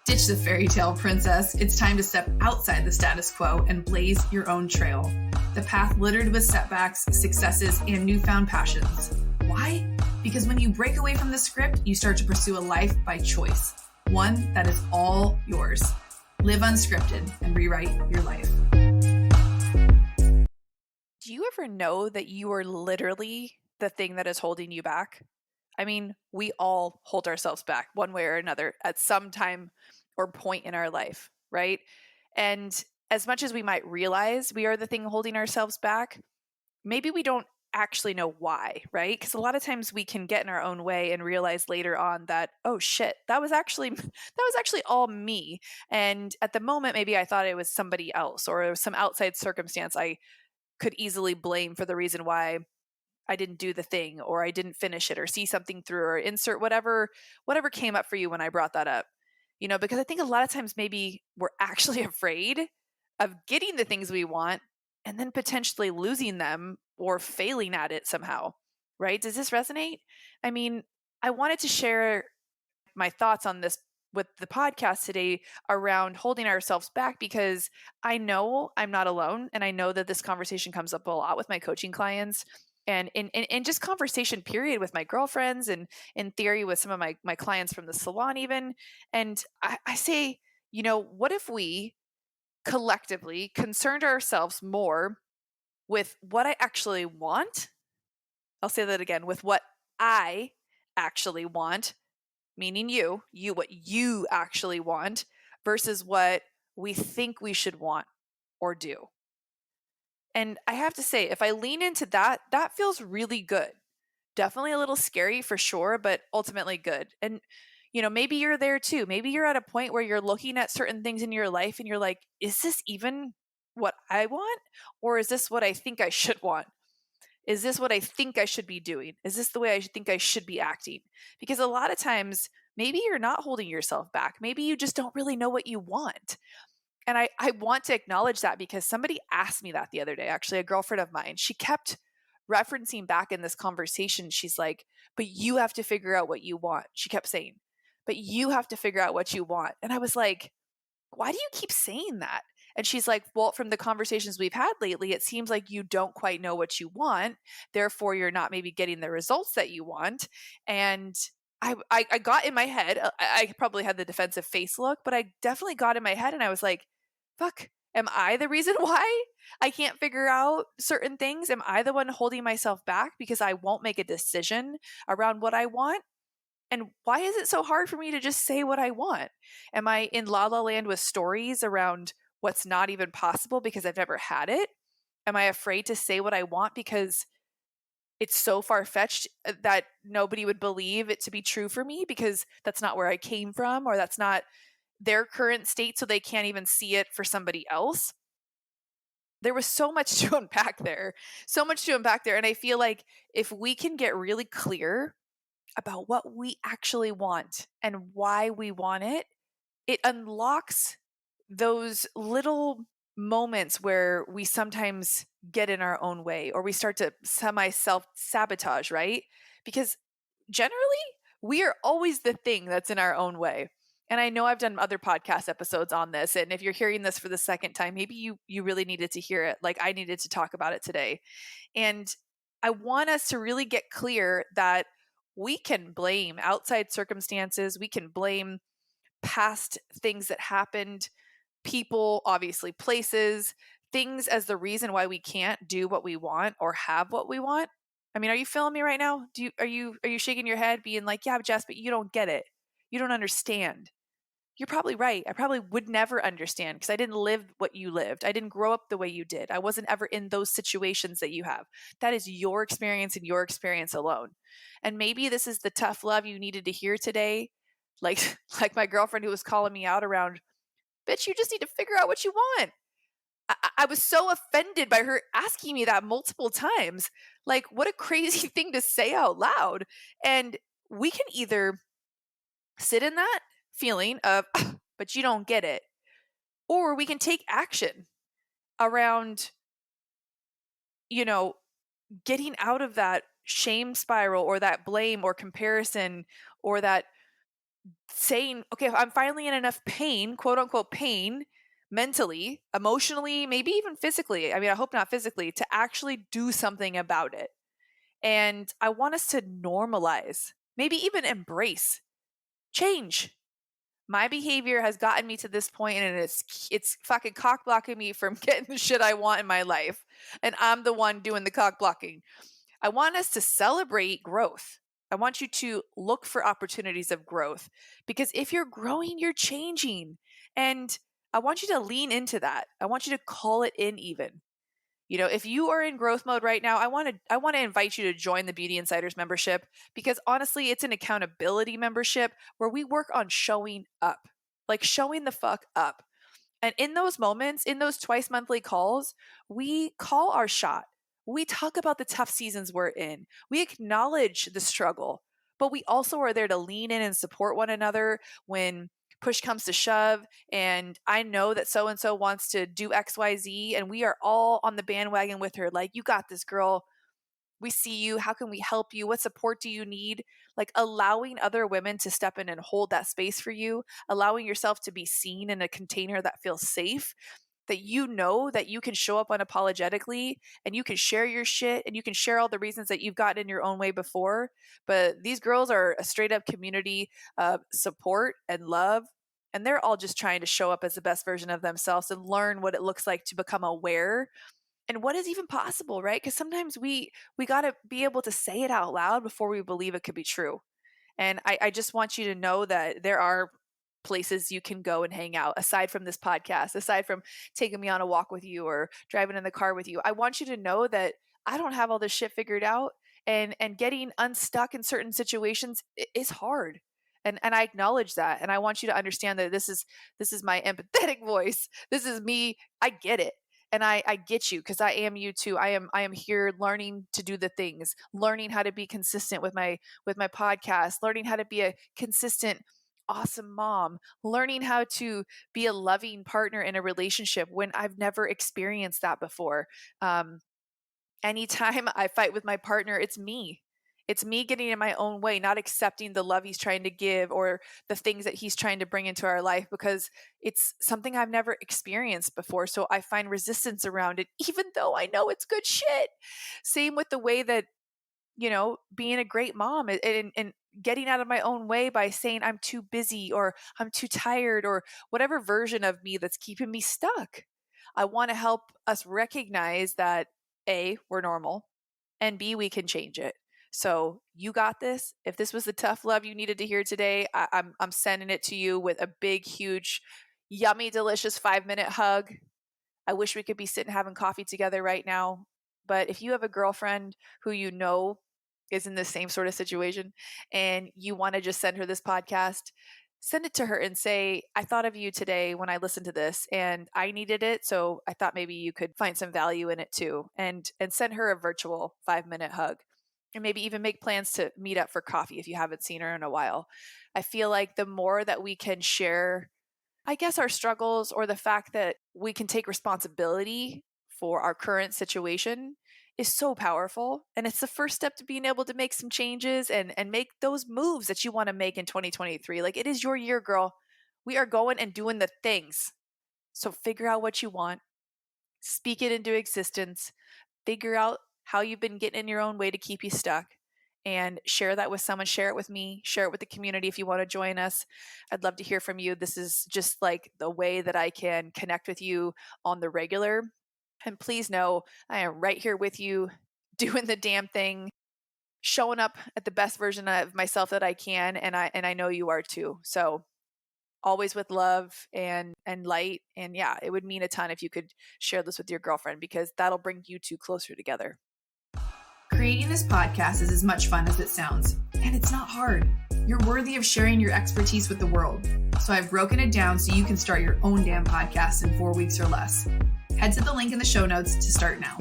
Ditch the fairy tale, princess. It's time to step outside the status quo and blaze your own trail. The path littered with setbacks, successes, and newfound passions. Why? Because when you break away from the script, you start to pursue a life by choice. One that is all yours. Live unscripted and rewrite your life. Do you ever know that you are literally the thing that is holding you back? I mean, we all hold ourselves back one way or another at some time or point in our life, right? And as much as we might realize we are the thing holding ourselves back, maybe we don't actually know why, right? Because a lot of times we can get in our own way and realize later on that, oh shit, that was actually all me. And at the moment, maybe I thought it was somebody else or some outside circumstance I could easily blame for the reason why I didn't do the thing or I didn't finish it or see something through or insert whatever came up for you when I brought that up. Because I think a lot of times maybe we're actually afraid of getting the things we want and then potentially losing them or failing at it somehow, right? Does this resonate? I mean, I wanted to share my thoughts on this with the podcast today around holding ourselves back because I know I'm not alone. And I know that this conversation comes up a lot with my coaching clients and in just conversation period with my girlfriends and in theory with some of my clients from the salon even. And I say, what if we collectively concerned ourselves more with what I actually want? I'll say that again, with what I actually want, meaning you what you actually want versus what we think we should want or do. And I have to say, if I lean into that, that feels really good. Definitely a little scary for sure, but ultimately good. And, maybe you're there too. Maybe you're at a point where you're looking at certain things in your life and you're like, is this even what I want? Or is this what I think I should want? Is this what I think I should be doing? Is this the way I think I should be acting? Because a lot of times, maybe you're not holding yourself back. Maybe you just don't really know what you want. And I want to acknowledge that because somebody asked me that the other day, actually, a girlfriend of mine. She kept referencing back in this conversation. She's like, but you have to figure out what you want. She kept saying, but you have to figure out what you want. And I was like, why do you keep saying that? And she's like, well, from the conversations we've had lately, it seems like you don't quite know what you want. Therefore, you're not maybe getting the results that you want. And I got in my head, I probably had the defensive face look, but I definitely got in my head and I was like, fuck, am I the reason why I can't figure out certain things? Am I the one holding myself back because I won't make a decision around what I want? And why is it so hard for me to just say what I want? Am I in la la land with stories around what's not even possible because I've never had it? Am I afraid to say what I want because it's so far-fetched that nobody would believe it to be true for me because that's not where I came from or that's not their current state, so they can't even see it for somebody else? There was so much to unpack there. And I feel like if we can get really clear about what we actually want and why we want it, it unlocks those little moments where we sometimes get in our own way or we start to self-sabotage, right? Because generally, we are always the thing that's in our own way. And I know I've done other podcast episodes on this. And if you're hearing this for the second time, maybe you really needed to hear it. Like I needed to talk about it today. And I want us to really get clear that we can blame outside circumstances. We can blame past things that happened, people, obviously places, things as the reason why we can't do what we want or have what we want. I mean, are you feeling me right now? Are you shaking your head being like, yeah, Jess, but you don't get it. You don't understand. You're probably right. I probably would never understand because I didn't live what you lived. I didn't grow up the way you did. I wasn't ever in those situations that you have. That is your experience and your experience alone. And maybe this is the tough love you needed to hear today. Like my girlfriend who was calling me out around, bitch, you just need to figure out what you want. I was so offended by her asking me that multiple times. Like, what a crazy thing to say out loud. And we can either sit in that feeling of, but you don't get it. Or we can take action around, getting out of that shame spiral or that blame or comparison or that saying, okay, I'm finally in enough pain, quote unquote pain, mentally, emotionally, maybe even physically. I mean, I hope not physically, to actually do something about it. And I want us to normalize, maybe even embrace change. My behavior has gotten me to this point, and it's fucking cock blocking me from getting the shit I want in my life. And I'm the one doing the cock blocking. I want us to celebrate growth. I want you to look for opportunities of growth, because if you're growing, you're changing. And I want you to lean into that. I want you to call it in even. If you are in growth mode right now, I want to invite you to join the Beauty Insiders membership, because honestly, it's an accountability membership where we work on showing up, like showing the fuck up. And in those moments, in those twice monthly calls, we call our shot. We talk about the tough seasons we're in. We acknowledge the struggle, but we also are there to lean in and support one another when push comes to shove. And I know that so-and-so wants to do XYZ, and we are all on the bandwagon with her. Like, you got this, girl. We see you. How can we help you? What support do you need? Like, allowing other women to step in and hold that space for you, allowing yourself to be seen in a container that feels safe, that you know that you can show up unapologetically and you can share your shit and you can share all the reasons that you've gotten in your own way before. But these girls are a straight up community of support and love. And they're all just trying to show up as the best version of themselves and learn what it looks like to become aware and what is even possible, right? Because sometimes we got to be able to say it out loud before we believe it could be true. And I just want you to know that there are places you can go and hang out aside from this podcast, aside from taking me on a walk with you or driving in the car with you. I want you to know that I don't have all this shit figured out, and getting unstuck in certain situations is hard. And I acknowledge that. And I want you to understand that this is my empathetic voice. This is me. I get it. And I get you, because I am you too. I am here learning to do the things, learning how to be consistent with my podcast, learning how to be a consistent, awesome mom, learning how to be a loving partner in a relationship when I've never experienced that before. Anytime I fight with my partner, it's me. It's me getting in my own way, not accepting the love he's trying to give or the things that he's trying to bring into our life, because it's something I've never experienced before. So I find resistance around it, even though I know it's good shit. Same with the way that, being a great mom and getting out of my own way by saying I'm too busy or I'm too tired or whatever version of me that's keeping me stuck. I want to help us recognize that A, we're normal, and B, we can change it. So you got this. If this was the tough love you needed to hear today, I'm sending it to you with a big, huge, yummy, delicious 5-minute hug. I wish we could be sitting having coffee together right now. But if you have a girlfriend who you know is in the same sort of situation and you want to just send her this podcast, send it to her and say, I thought of you today when I listened to this and I needed it. So I thought maybe you could find some value in it too. And send her a virtual 5-minute hug. And maybe even make plans to meet up for coffee if you haven't seen her in a while. I feel like the more that we can share, I guess, our struggles or the fact that we can take responsibility for our current situation is so powerful. And it's the first step to being able to make some changes and make those moves that you want to make in 2023. Like, it is your year, girl. We are going and doing the things. So figure out what you want, speak it into existence, figure out how you've been getting in your own way to keep you stuck, and share that with someone. Share it with me, share it with the community if you want to join us. I'd love to hear from you. This is just like the way that I can connect with you on the regular. And please know I am right here with you, doing the damn thing, showing up at the best version of myself that I can. And I know you are too. So always with love and light. And yeah, it would mean a ton if you could share this with your girlfriend, because that'll bring you two closer together. Creating this podcast is as much fun as it sounds, and it's not hard. You're worthy of sharing your expertise with the world. So I've broken it down so you can start your own damn podcast in 4 weeks or less. Head to the link in the show notes to start now.